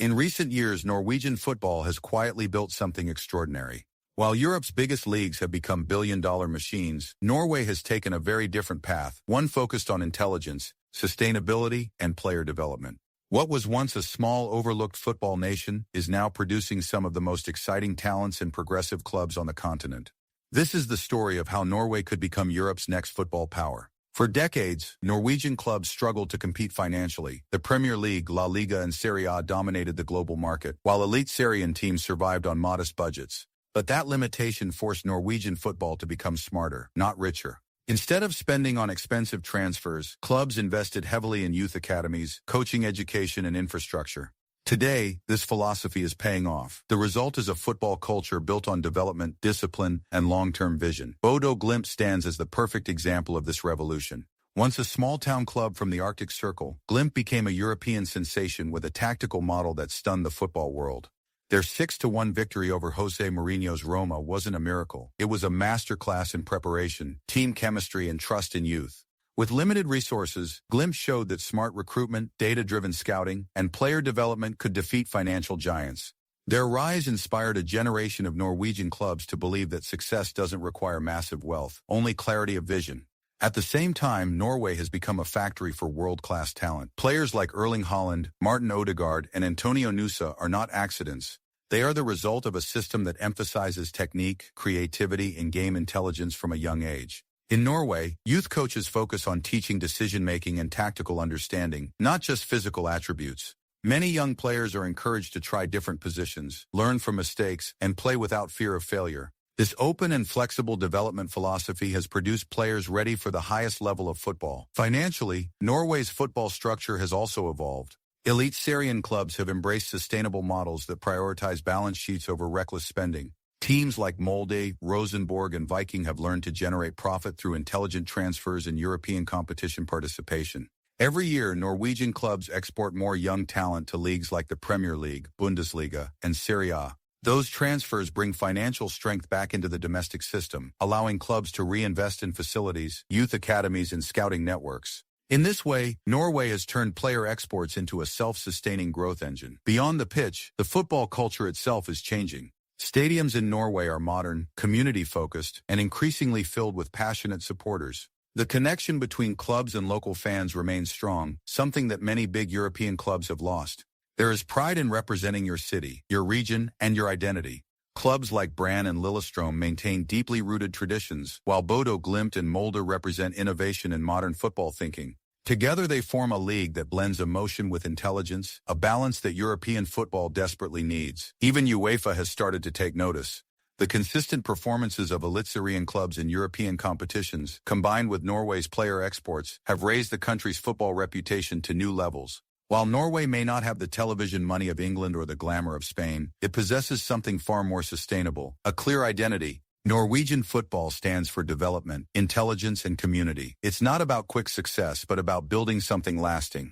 In recent years, Norwegian football has quietly built something extraordinary. While Europe's biggest leagues have become billion-dollar machines, Norway has taken a very different path, one focused on intelligence, sustainability, and player development. What was once a small, overlooked football nation is now producing some of the most exciting talents and progressive clubs on the continent. This is the story of how Norway could become Europe's next football power. For decades, Norwegian clubs struggled to compete financially. The Premier League, La Liga, and Serie A dominated the global market, while Eliteserien teams survived on modest budgets. But that limitation forced Norwegian football to become smarter, not richer. Instead of spending on expensive transfers, clubs invested heavily in youth academies, coaching education, and infrastructure. Today, this philosophy is paying off. The result is a football culture built on development, discipline, and long-term vision. Bodø Glimt stands as the perfect example of this revolution. Once a small-town club from the Arctic Circle, Glimt became a European sensation with a tactical model that stunned the football world. Their 6-1 victory over Jose Mourinho's Roma wasn't a miracle. It was a masterclass in preparation, team chemistry, and trust in youth. With limited resources, Glimt showed that smart recruitment, data-driven scouting, and player development could defeat financial giants. Their rise inspired a generation of Norwegian clubs to believe that success doesn't require massive wealth, only clarity of vision. At the same time, Norway has become a factory for world-class talent. Players like Erling Haaland, Martin Ødegaard, and Antonio Nusa are not accidents. They are the result of a system that emphasizes technique, creativity, and game intelligence from a young age. In Norway, youth coaches focus on teaching decision-making and tactical understanding, not just physical attributes. Many young players are encouraged to try different positions, learn from mistakes, and play without fear of failure. This open and flexible development philosophy has produced players ready for the highest level of football. Financially, Norway's football structure has also evolved. Eliteserien clubs have embraced sustainable models that prioritize balance sheets over reckless spending. Teams like Molde, Rosenborg, and Viking have learned to generate profit through intelligent transfers and European competition participation. Every year, Norwegian clubs export more young talent to leagues like the Premier League, Bundesliga, and Serie A. Those transfers bring financial strength back into the domestic system, allowing clubs to reinvest in facilities, youth academies, and scouting networks. In this way, Norway has turned player exports into a self-sustaining growth engine. Beyond the pitch, the football culture itself is changing. Stadiums in Norway are modern, community-focused, and increasingly filled with passionate supporters. The connection between clubs and local fans remains strong, something that many big European clubs have lost. There is pride in representing your city, your region, and your identity. Clubs like Brann and Lillestrøm maintain deeply rooted traditions, while Bodø Glimt and Molde represent innovation in modern football thinking. Together they form a league that blends emotion with intelligence, a balance that European football desperately needs. Even UEFA has started to take notice. The consistent performances of Eliteserien clubs in European competitions, combined with Norway's player exports, have raised the country's football reputation to new levels. While Norway may not have the television money of England or the glamour of Spain, it possesses something far more sustainable, a clear identity. Norwegian football stands for development, intelligence, and community. It's not about quick success, but about building something lasting.